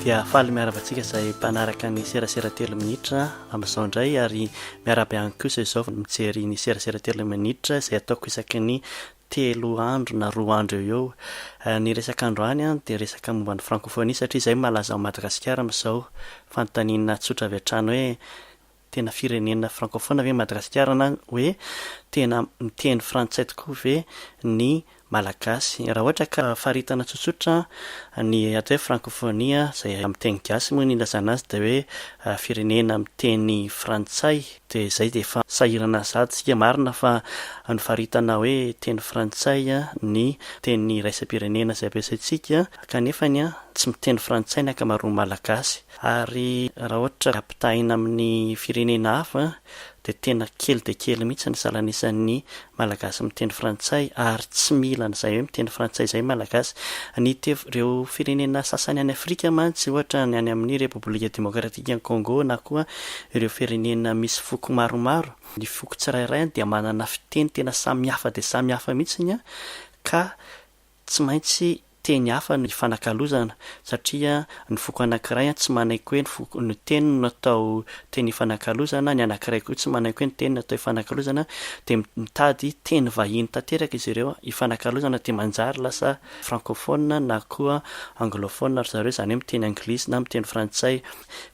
dia faly miaravatsika izay mpanaraka ny serasera telo minitra amin'izao indray ary miarabe ihany koa izay izao mijery ny serasera telo minitra izay ataoko isaky ny 3 andro na 2 andro eo ny resaka androany dia resaka momba ny francophonie satria izay malaza ao Madagasikara amin'izao fanontaniana tsotra avy hatrany hoe tena firenena francophone ve Madagasikara na hoe tena miteny frantsay tokoa ve ny malagasy raha ohatra ka faritana tsotsotra ny atao hoe francophonie izay amin'ny teny gasy moa ny ilazana azy dia hoe firenena miteny frantsay dia izay dia efa sahirana sady sika marina fa ny faritana hoe teny frantsay ny teny raisam-pirenena izay ampiasaintsika kanefany tsy miteny frantsay ny ankamaroany malagasy ary raha ohatra ampitahina amin'ny firenena hafa dia tena kely dia kely mihitsy ny salanisan'ny malagasy miteny frantsay ary tsy mila n'izay hoe miteny frantsay izay malagasy ny ireo firenena sasany any Afrika mantsy ohatra ny any amin'ny Repoblika Demokratika Congo na koa ireo firenena misy foko maromaro ny foko tsirairay dia manana fiteny tena samihafa dia samihafa mihitsy ka tsy maintsy teny hafa ny fanakalozana satria ny foko anankiray tsy manaiky hoe ny teny no atao teny fanakalozana ny anankiray koa tsy manaiky hoe ny teny atao ifanakalozana dia mitady teny vahiny tanteraka izy ireo ifanakalozana dia manjary lasa francophone na koa anglophone ry zareo izany hoe miteny anglisy na miteny frantsay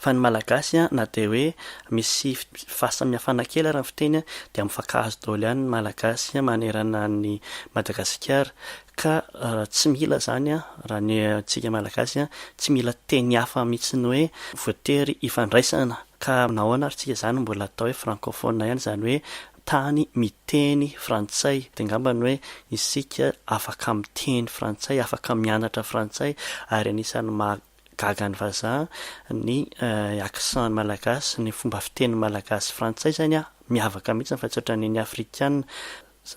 fa ny malagasy na dia hoe misy fahasamihafana kely raha fiteny dia mifankahazo daholo ihany ny malagasy manerana ny Madagasikara ka tsy mila zany raha ny antsika malagasy tsy mila teny hafa mihitsy ny hoe voatery ifandraisana ka nahoana ary tsika izany mbola atao hoe francophone ihany izany hoe tany miteny frantsay dia angamba ny hoe isika afaka miteny frantsay afaka mianatra frantsay ary anisan'ny mahagaga ny vazaha ny accent malagasy ny fomba fiteny malagasy frantsay zany miavaka mihitsy fa tsy ohatran'ny afrikana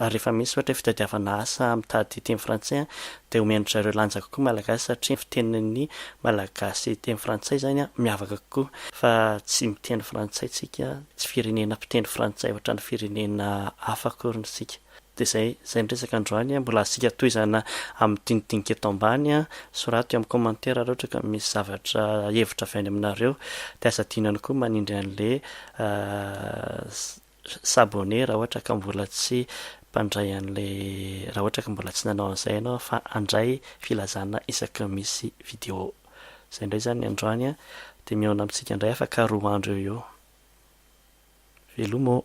ary rehefa misy ohatra fitadiavana asa mitady teny frantsay dia homendry zareo lanja kokoa malagasy satria fiteniny malagasy teny frantsay zany miavaka kokoa fa tsy miteny frantsay tsika tsy firenena mpiteny frantsay ohatran'ny firenena hafa akoriny sika dia izay nyresaka androany mbola asika toizana amin'ny dinidinika eto ambany sorato eo amin'ny commentaire raha ohatra ka misy zavatra hevitra avy any aminareo dia asa dinany koa manindry an'ilay s'abonner raha ohatra ka mbola tsy mpandray an'ilay raha ohatra ka mbola tsy nanao an'izay ianao fa andray filazana isaky misy vidéo izay indray zany androany dia miaona amintsika indray afaka 2 andro eo velomo